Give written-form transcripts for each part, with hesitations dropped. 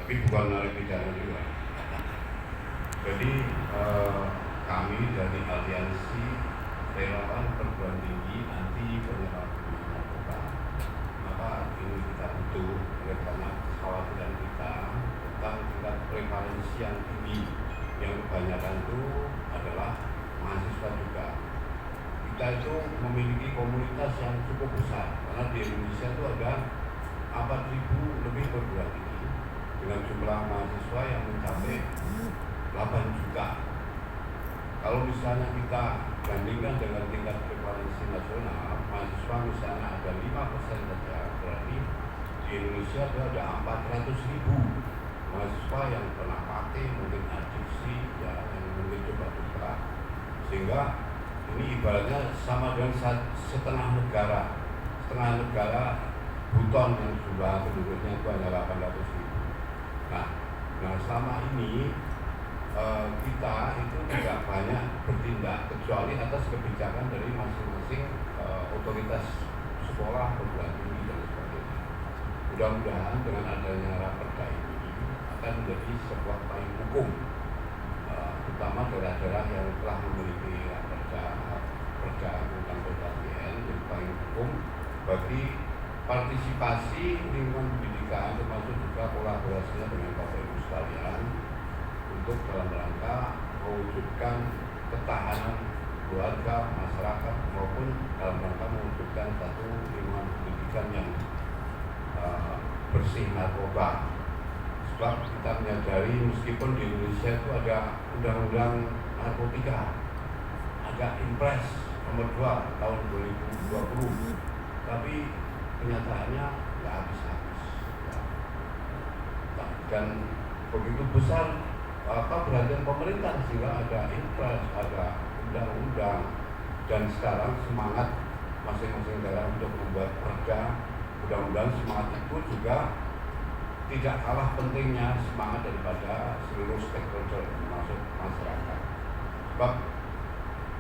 tapi bukan narapidana juga. Jadi kami dari Aliansi Relawan Perguruan Tinggi Anti Penyalahgunaan Narkoba, maka ini kita butuh oleh karena kekhawatiran kita tentang tingkat prevalensi yang tinggi, yang kebanyakan itu adalah mahasiswa juga. Kita itu memiliki komunitas yang cukup besar, karena di Indonesia itu ada 4.000 lebih perguruan tinggi dengan jumlah mahasiswa yang mencapai 8 juta. Kalau misalnya kita bandingkan dengan tingkat prevalensi nasional, mahasiswa misalnya ada 5% saja, berarti di Indonesia itu ada 400.000 mahasiswa yang pernah pakai, mungkin adiksi, ya, yang mungkin coba-coba, sehingga ini ibaratnya sama dengan setengah negara Buton yang jumlah penduduknya itu hanya 800.000. Nah selama ini kita itu tidak banyak bertindak kecuali atas kebijakan dari masing-masing otoritas sekolah, perguruan tinggi dan sebagainya. Mudah-mudahan dengan adanya raperda ini akan menjadi sebuah payung hukum, terutama daerah-daerah yang telah memiliki raperda tentang PKBN, jadi payung hukum bagi partisipasi lingkungan pendidikan, termasuk juga kolaborasinya dengan Bapak Ibu sekalian untuk dalam rangka mewujudkan ketahanan keluarga, masyarakat, maupun dalam rangka mewujudkan satu lingkungan pendidikan yang bersih narkoba. Sebab kita menyadari meskipun di Indonesia itu ada undang-undang narkotika, ada Impres nomor 2 tahun 2020, tapi kenyataannya nggak habis-habis, ya. Dan begitu besar perhatian pemerintah sehingga ada Impres, ada undang-undang, dan sekarang semangat masing-masing daerah untuk membuat perda. Mudah-mudahan semangat itu juga tidak kalah pentingnya semangat daripada seluruh stakeholder termasuk masyarakat. Sebab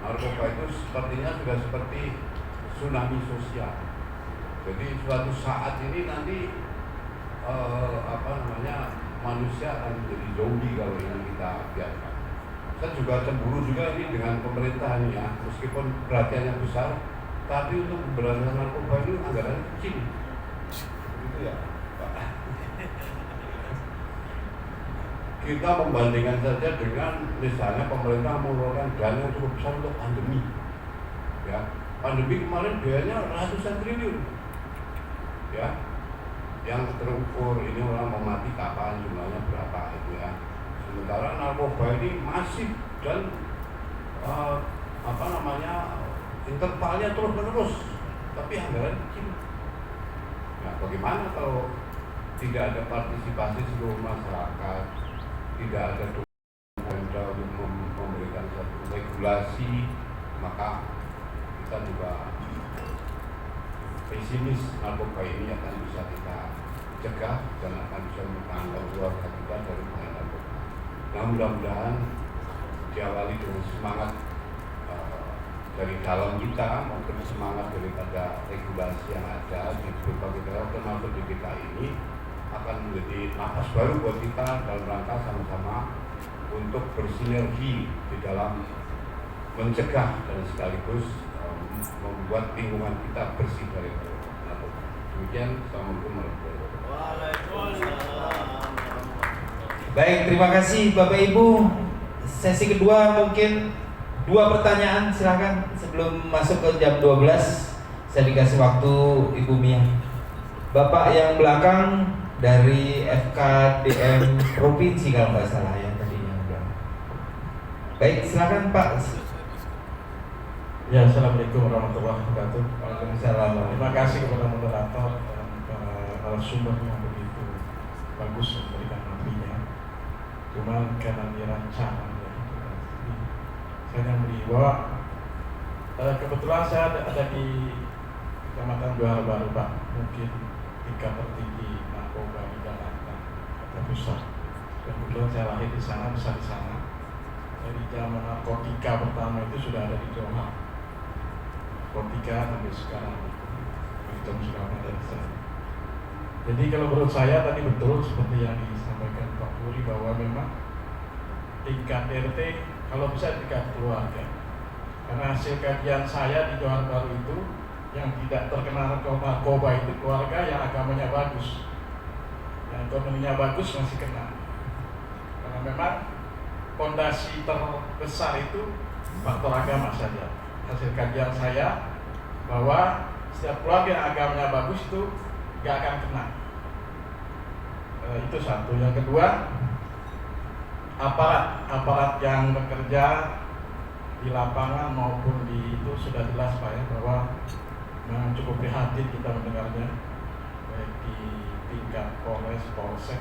narkoba itu sepertinya sudah seperti tsunami sosial. Jadi suatu saat ini nanti manusia akan menjadi zombie kalau ini kita biarkan. Saya juga cemburu juga ini dengan pemerintah ini, ya, meskipun perhatiannya besar, tapi untuk pemberantasan narkoba ini anggarannya kecil. Begitu ya, Pak. Kita membandingkan saja dengan misalnya pemerintah mengeluarkan dana yang cukup besar untuk pandemi. Ya, pandemi kemarin biayanya ratusan triliun. Ya, yang terukur ini orang mau mati kapan, jumlahnya berapa itu, ya. Sementara narkoba ini masif dan intervalnya terus-menerus, tapi anggaran kecil. Nah, bagaimana kalau tidak ada partisipasi seluruh masyarakat, tidak ada pemerintah untuk memberikan satu regulasi, maka kita juga pesimis narkoba ini akan bisa kita cegah dan akan bisa mempertahankan keluarga kita dari bahaya narkoba. Nah, mudah-mudahan diawali dengan semangat dari dalam kita maupun semangat daripada regulasi yang ada di berbagai daerah termasuk di kita ini akan menjadi nafas baru buat kita dalam rangka sama-sama untuk bersinergi di dalam mencegah dan sekaligus membuat lingkungan kita bersih dari narkoba. Demikian, assalamualaikum warahmatullahi wabarakatuh. Baik, terima kasih Bapak Ibu. Sesi kedua mungkin 2 pertanyaan, silakan sebelum masuk ke jam 12. Saya dikasih waktu Ibu Mia. Bapak yang belakang dari FKDM Provinsi kalau nggak salah yang tadi yang belakang. Baik, silakan Pak. Ya, assalamualaikum warahmatullahi wabarakatuh. Waalaikumsalam. Terima kasih kepada moderator dan para narasumber yang begitu bagus memberikan nafinya. Cuman karena dirancang, ya, saya yang bahwa kebetulan saya ada di Kecamatan Johar Baru, Pak, mungkin 3 tertinggi narkoba di Jakarta, kota pusat. Dan kebetulan saya lahir di sana, besar di sana. Dari zaman narkotika pertama itu sudah ada di Johar. Narkotika sampai sekarang, itu sudah ada di sana. Jadi kalau menurut saya tadi betul seperti yang disampaikan Pak Puri bahwa memang tingkat RT kalau bisa tingkat keluarga. Karena hasil kajian saya di Johar Baru itu yang tidak terkena narkoba itu keluarga yang agamanya bagus, yang ekonominya bagus masih kena. Karena memang fondasi terbesar itu faktor agama saja. Hasil kajian saya bahwa setiap keluarga yang agamanya bagus itu gak akan kena. Itu satu. Yang kedua, aparat yang bekerja di lapangan maupun di itu sudah jelas Pak ya, bahwa memang cukup prihatin kita mendengarnya, baik di tingkat Polres, Polsek,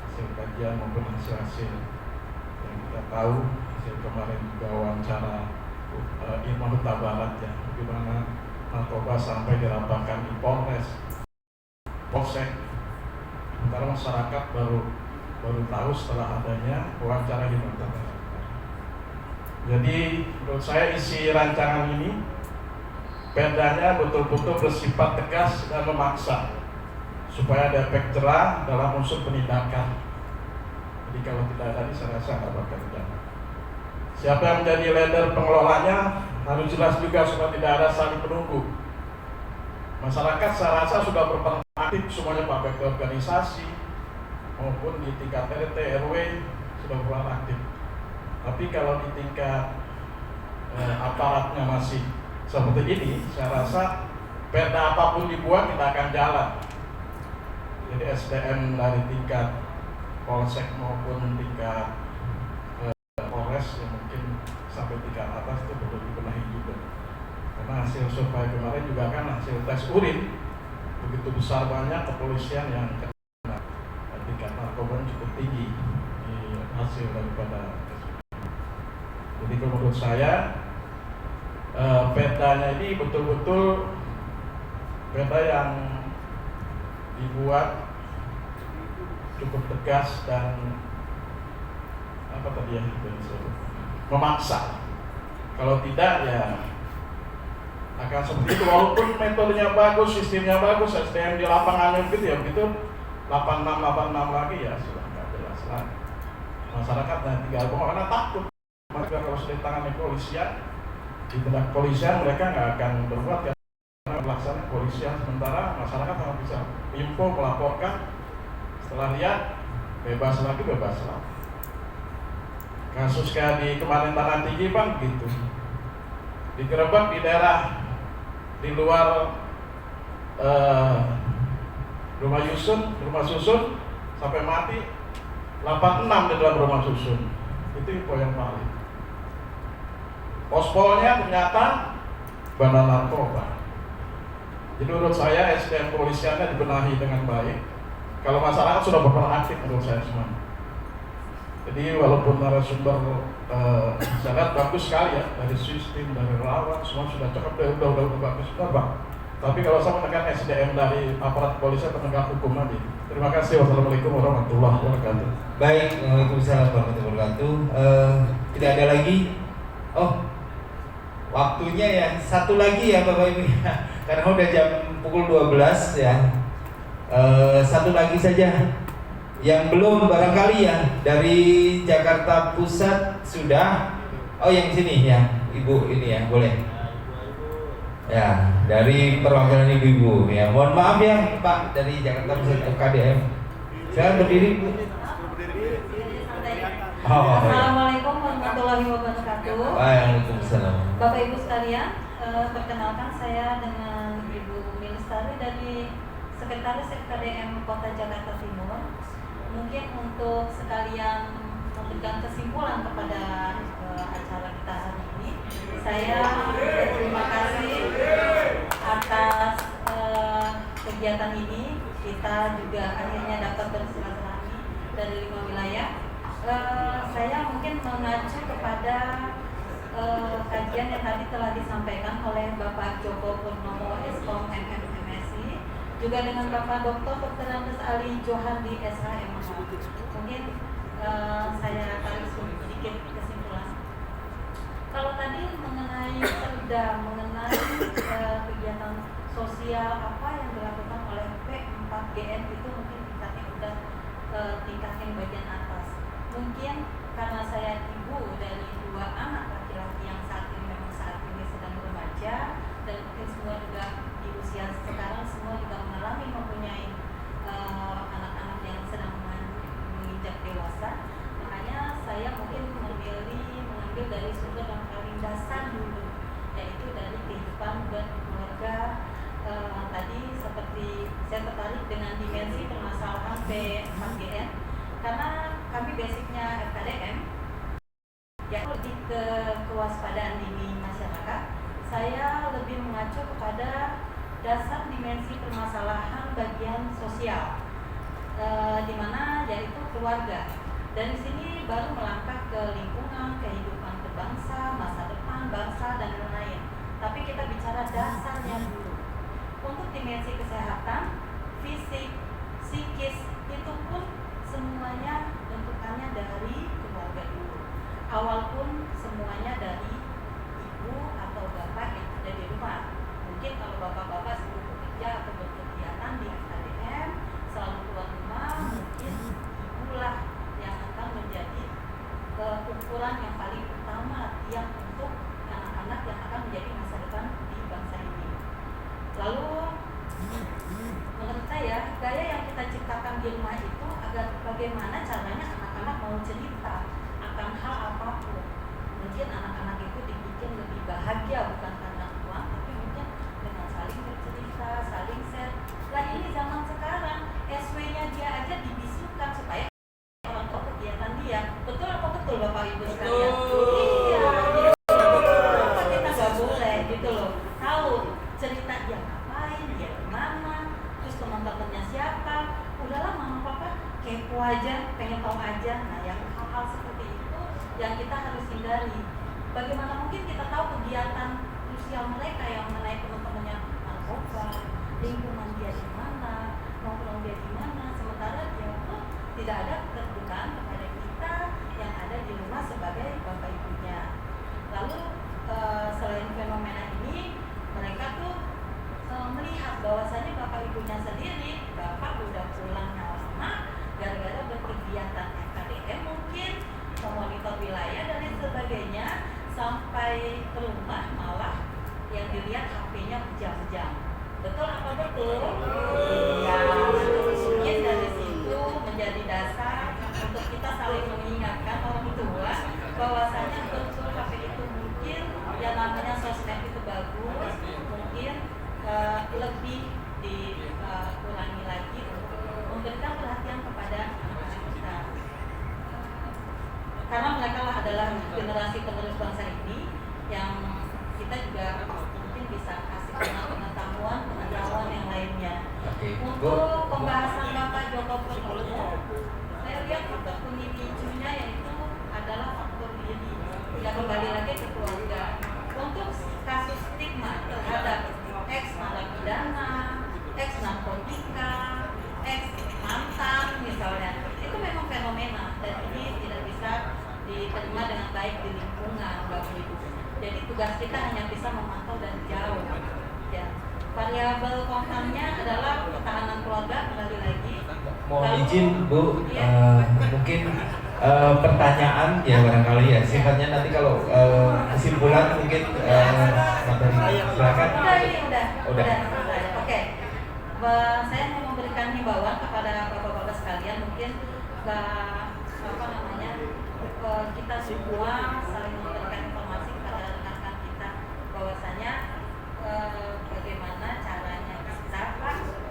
hasil kajian maupun hasil yang kita tahu, hasil kemarin juga wawancara Irma Huta Barat ya, bagaimana narkoba sampai dirapatkan di Polres, Polsek. Sementara masyarakat baru tahu setelah adanya wawancara Irma Huta Barat. Jadi menurut saya isi rancangan ini perdanya betul-betul bersifat tegas dan memaksa supaya ada efek jerah dalam unsur penindakan. Jadi kalau tidak ada, saya rasa tidak bakal jalan. Siapa yang menjadi leader pengelolanya harus jelas juga supaya tidak ada saling menunggu. Masyarakat saya rasa sudah berperan aktif semuanya, baik di organisasi maupun di tingkat RT RW sudah berperan aktif. Tapi kalau di tingkat aparatnya masih seperti ini, saya rasa perda apapun dibuat tidak akan jalan. Jadi SDM dari tingkat Polsek maupun tingkat Polres yang mungkin sampai tingkat atas itu perlu dibenahi juga. Karena hasil survei kemarin juga kan hasil tes urin begitu besar, banyak kepolisian yang kena tingkat narkoba cukup tinggi di hasil daripada tes. Jadi menurut saya perdanya ini betul-betul perda yang dibuat cukup tegas dan memaksa. Kalau tidak ya akan seperti itu, walaupun metodenya bagus, sistemnya bagus, SDM di lapangannya gitu ya, begitu 86 lagi ya sudah nggak jelas lagi. Masyarakat dan tinggal karena takut. Maka kalau sudah ditangani polisian, di tindak polisian mereka nggak akan berbuat karena melaksanakan polisian, sementara masyarakat harus bisa info, melaporkan, setelah lihat bebas lagi. Kasus kayak di kemarin Tanah Tinggi Bang gitu, digerebek di daerah di luar rumah susun sampai mati 86 di dalam rumah susun. Itu info yang valid. Pospolnya ternyata bandar narkoba. Jadi menurut saya SDM polisiannya dibenahi dengan baik. Kalau masyarakat sudah berperan aktif menurut saya semua. Jadi walaupun narasumber saya lihat bagus sekali ya, dari sistem, dari relawan, semua sudah cakep, udah bagus benar Bang. Tapi kalau saya menekan SDM dari aparat polisi penegak hukum aja. Terima kasih. Wassalamualaikum warahmatullahi wabarakatuh. Baik, waalaikumsalam warahmatullahi wabarakatuh. Tidak ada lagi. Oh, waktunya ya satu lagi ya Bapak Ibu, karena udah jam pukul 12 ya. Satu lagi saja yang belum barangkali ya, dari Jakarta Pusat sudah. Oh yang sini ya Ibu ini ya, boleh ya, dari perwakilan ibu-ibu ya. Mohon maaf ya Pak, dari Jakarta Pusat UKDM. Saya berdiri Bu. Assalamualaikum warahmatullahi wabarakatuh. Waalaikumsalam. Bapak Ibu sekalian, perkenalkan saya dengan Ibu Milistari dari Sekretaris FKDM Kota Jakarta Timur. Mungkin untuk sekalian memberikan kesimpulan kepada acara kita hari ini, saya berterima kasih atas kegiatan ini. Kita juga akhirnya dapat bersilaturahmi dari 5 wilayah. Saya mungkin mengacu kepada kajian yang tadi telah disampaikan oleh Bapak Joko Purnomo Eskom MMMSI, juga dengan Bapak Dr. Andes Ali Johandi SHM. Mungkin saya tarik sedikit kesimpulan. Kalau tadi mengenai perda, mengenai kegiatan sosial apa yang dilakukan oleh P4 P4GN itu mungkin tingkatnya udah tingkat yang bagian atas. Mungkin karena saya ibu dari 2 anak laki-laki yang saat ini sedang remaja, dan mungkin semua juga di usia sekarang semua juga mempunyai anak-anak yang sedang menginjak dewasa. Makanya saya mungkin mengambil dari sumber yang paling dasar dulu, yaitu dari kehidupan dan keluarga. Tadi seperti saya tertarik dengan dimensi permasalahan P4GN karena kami basicnya FKDM, ya lebih ke kewaspadaan dini masyarakat. Saya lebih mengacu kepada dasar dimensi permasalahan bagian sosial, di mana yaitu keluarga. Dan di sini baru melangkah ke lingkungan, kehidupan berbangsa, masa depan bangsa dan lain-lain. Tapi kita bicara dasarnya dulu. Untuk dimensi kesehatan, fisik, psikis itu pun semuanya bentukannya dari keluarga dulu. Awal pun semuanya dari ibu atau bapak yang ada di rumah. Mungkin kalau bapak-bapak sibuk bekerja atau berkegiatan di FKDM, selalu keluar rumah, mungkin ibulah yang akan menjadi ukuran yang paling utama yang untuk anak-anak yang akan menjadi masa depan di bangsa ini. Lalu menurut saya gaya yang kita ciptakan di rumah itu agar bagaimana caranya anak-anak mau cerita akan hal apapun. Mungkin anak-anak itu dibikin lebih bahagia bukan karena uang, tapi mungkin dengan saling bercerita, saling share. Lah ini zaman sekarang SW-nya dia aja dibisukan supaya orang tahu kegiatan dia. Betul apa betul Bapak Ibu sekalian? Iya. Kenapa kita nggak boleh gitu loh? Tahu cerita dia ngapain, dia kemana, terus teman-temannya siapa. Udahlah mama papa kepo aja, pengen tahu aja. Nah yang hal-hal seperti itu yang kita harus hindari. Bagaimana mungkin kita tahu kegiatan sosial mereka yang mengenai teman-temannya narkoba, lingkungan dia di mana, nongkrong dia di mana, sementara dia pun tidak ada keterbukaan kepada kita yang ada di rumah sebagai bapak ibunya. Lalu selain fenomena ini, mereka tuh melihat bahwasanya bapak ibunya sendiri, bapak udah pulang lama gara-gara berkegiatan FKDM mungkin, memonitor wilayah dan lain sebagainya, sampai ke rumah malah yang dilihat HP-nya berjam-jam. Betul apa betul? Iya. Mungkin dari situ menjadi dasar untuk kita saling mengingatkan orang tua bahwasanya betul HP itu mungkin yang namanya sosmed itu bagus, mungkin lebih dikurangi lagi untuk memberikan perhatian kepada anak-anak kita. Karena mereka lah adalah generasi penerus bangsa ini yang kita juga mungkin bisa kasih pengetahuan yang lainnya. Untuk pembahasan Bapak Joko Purnomo, saya lihat faktor pemicunya yaitu adalah faktor diri. Ya kembali lagi ke keluarga. Untuk kasus stigma terhadap ex narapidana, ex narkotika, ex mantan misalnya, itu memang fenomena dan ini tidak bisa diterima dengan baik di lingkungan Bapak Ibu. Jadi tugas kita hanya bisa memantau dari jauh. Ya. Variabel kontannya adalah ketahanan keluarga kembali lagi. Mohon izin Bu, mungkin pertanyaan ya barangkali ya sifatnya nanti kalau kesimpulan mungkin materi silakan. Udah. Oke. Saya mau memberikan himbauan kepada bapak-bapak sekalian, mungkin kita semua saling memberikan informasi kepada rekan-rekan kita bahwasanya bagaimana caranya kita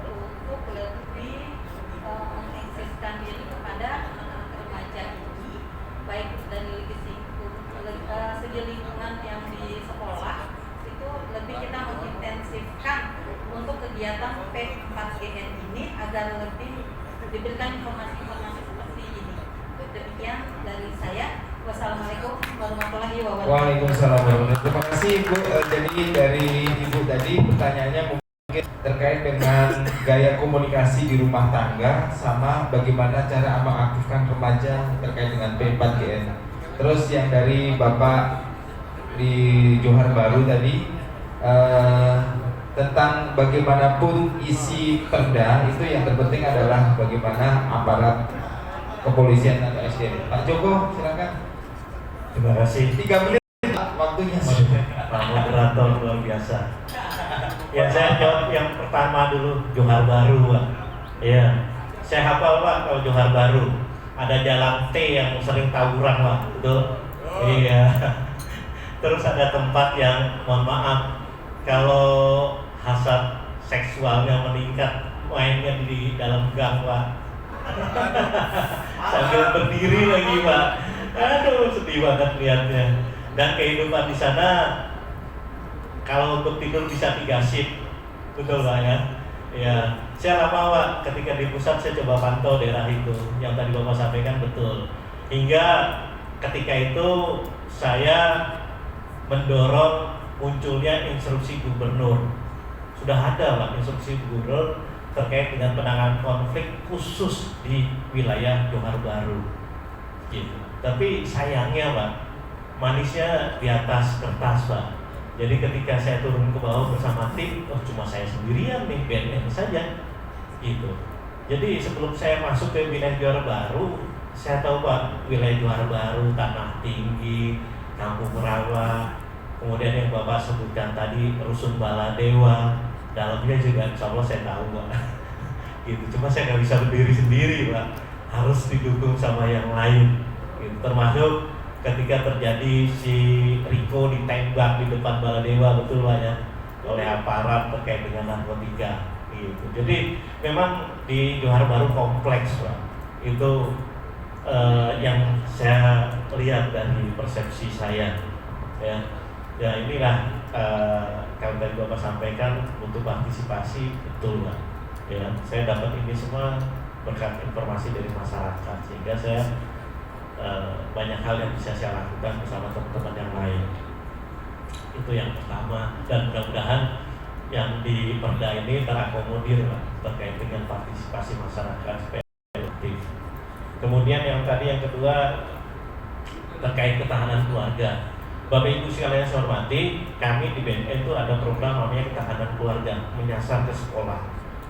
untuk lebih mengeksiskan diri kepada anak-anak remaja ini, baik dari segi lingkungan yang di sekolah itu lebih kita mengintensifkan untuk kegiatan P4GN ini agar lebih diberikan informasi-informasi seperti ini. Demikian dari saya. Wassalamualaikum warahmatullahi wabarakatuh. Waalaikumsalam warahmatullahi wabarakatuh. Terima kasih Bu. Jadi dari Ibu tadi pertanyaannya mungkin terkait dengan gaya komunikasi di rumah tangga sama bagaimana cara mengaktifkan remaja terkait dengan P4GN. Terus yang dari Bapak di Johar Baru tadi tentang bagaimanapun isi perda itu yang terpenting adalah bagaimana aparat kepolisian atau SDM. Pak Joko, silakan. Terima kasih. 3 menit waktunya. Pak moderator luar biasa. Ya, saya jawab yang pertama dulu, Johar Baru, Pak. Ya, saya hafal, Pak, kalau Johar Baru. Ada jalan T yang sering tawuran, Pak. Betul? Iya. Terus ada tempat yang, mohon maaf, kalau hasad seksualnya meningkat, mainnya di dalam gang, Pak. Sambil berdiri lagi, Pak. Aduh, sedih banget lihatnya. Dan kehidupan di sana, kalau untuk tidur bisa 3 shift, betul Pak ya? Ya, saya lama Pak, ketika di pusat saya coba pantau daerah itu, yang tadi Bapak sampaikan betul. Hingga ketika itu saya mendorong munculnya instruksi gubernur. Sudah ada Pak instruksi gubernur terkait dengan penanganan konflik khusus di wilayah Johar Baru. Gitu. Tapi sayangnya Pak, manisnya di atas kertas Pak. Jadi ketika saya turun ke bawah bersama tim, oh cuma saya sendirian nih, BNN saja, gitu. Jadi sebelum saya masuk ke wilayah Johar Baru, saya tahu Pak, wilayah Johar Baru, Tanah Tinggi, Kampung Rawa, kemudian yang Bapak sebutkan tadi Rusun Baladewa, dalamnya juga insya Allah saya tahu Pak. Gitu. Cuma saya nggak bisa berdiri sendiri Pak, harus didukung sama yang lain. Gitu. Termasuk ketika terjadi si Riko ditembak di depan Baladewa, betul Pak ya, oleh aparat terkait dengan narkotika gitu. Jadi memang di Johar Baru kompleks Pak. Itu yang saya lihat dari persepsi saya ya. Ya inilah kalau tadi Bapak sampaikan untuk partisipasi, betul Pak. Ya, saya dapat ini semua berkat informasi dari masyarakat, sehingga saya banyak hal yang bisa saya lakukan bersama teman-teman yang lain. Itu yang pertama, dan mudah-mudahan yang di perda ini terakomodir terkait dengan partisipasi masyarakat supaya efektif. Kemudian yang tadi yang kedua terkait ketahanan keluarga. Bapak Ibu sekalian saya hormati, kami di BNN itu ada program namanya ketahanan keluarga, menyasar ke sekolah.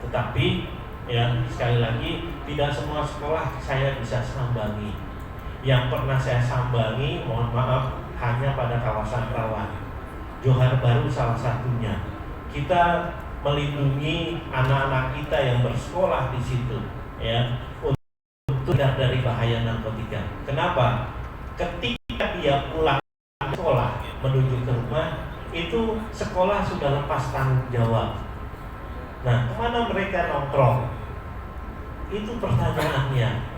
Tetapi ya sekali lagi tidak semua sekolah saya bisa sambangi. Yang pernah saya sambangi, mohon maaf, hanya pada kawasan rawan. Johar Baru salah satunya. Kita melindungi anak-anak kita yang bersekolah di situ, ya, untuk tidak dari bahaya narkotika. Kenapa? Ketika dia pulang sekolah menuju ke rumah, itu sekolah sudah lepas tanggung jawab. Nah, kemana mereka nongkrong? Itu pertanyaannya.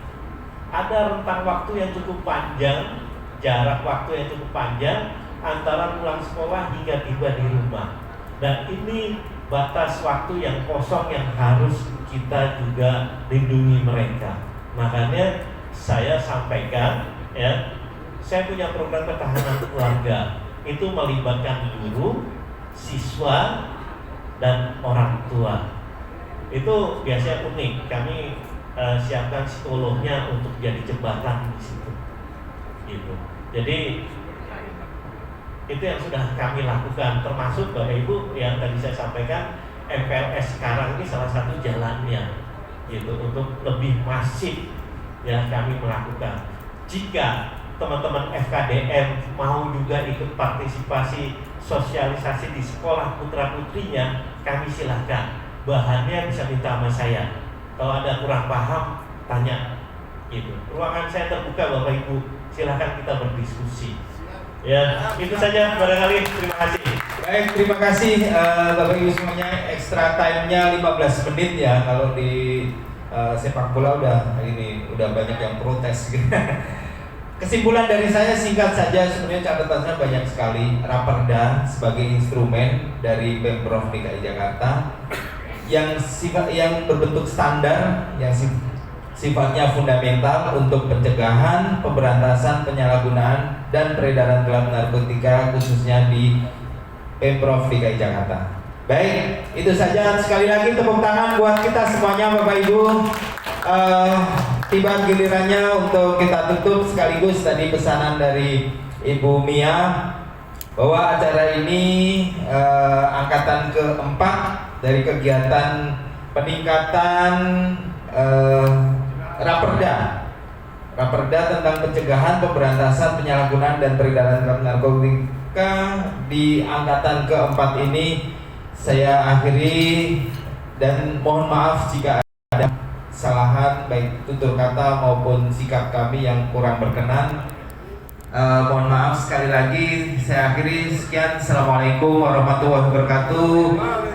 Ada rentang waktu yang cukup panjang, jarak waktu yang cukup panjang antara pulang sekolah hingga tiba di rumah. Dan ini batas waktu yang kosong yang harus kita juga lindungi mereka. Makanya saya sampaikan, ya, saya punya program ketahanan keluarga. Itu melibatkan guru, siswa, dan orang tua. Itu biasanya unik. Kami siapkan psikolognya untuk jadi jembatan di situ. Gitu. Jadi itu yang sudah kami lakukan, termasuk Bapak Ibu yang tadi saya sampaikan, MPLS sekarang ini salah satu jalannya, gitu, untuk lebih masif ya kami melakukan. Jika teman-teman FKDM mau juga ikut partisipasi sosialisasi di sekolah putra-putrinya, kami silahkan. Bahannya bisa minta sama saya. Kalau ada kurang paham, tanya. Gitu. Ruangan saya terbuka Bapak Ibu, silahkan kita berdiskusi. Ya, itu saja barangkali. Terima kasih. Baik, terima kasih Bapak Ibu semuanya. Extra time-nya 15 menit ya. Kalau di sepak bola udah banyak yang protes. Kesimpulan dari saya singkat saja, sebenarnya catatannya banyak sekali. Raperda sebagai instrumen dari Pemprov DKI Jakarta yang berbentuk standar, yang sifatnya fundamental untuk pencegahan, pemberantasan, penyalahgunaan, dan peredaran gelap narkotika khususnya di Pemprov DKI Jakarta. Baik, itu saja. Sekali lagi tepuk tangan buat kita semuanya Bapak Ibu. Tiba gilirannya untuk kita tutup sekaligus tadi pesanan dari Ibu Mia. bahwa acara ini angkatan keempat dari kegiatan peningkatan Raperda tentang pencegahan, pemberantasan, penyalahgunaan dan peredaran narkotika di angkatan keempat ini saya akhiri, dan mohon maaf jika ada kesalahan baik tutur kata maupun sikap kami yang kurang berkenan. Mohon maaf sekali lagi, saya akhiri. Sekian, assalamualaikum warahmatullahi wabarakatuh.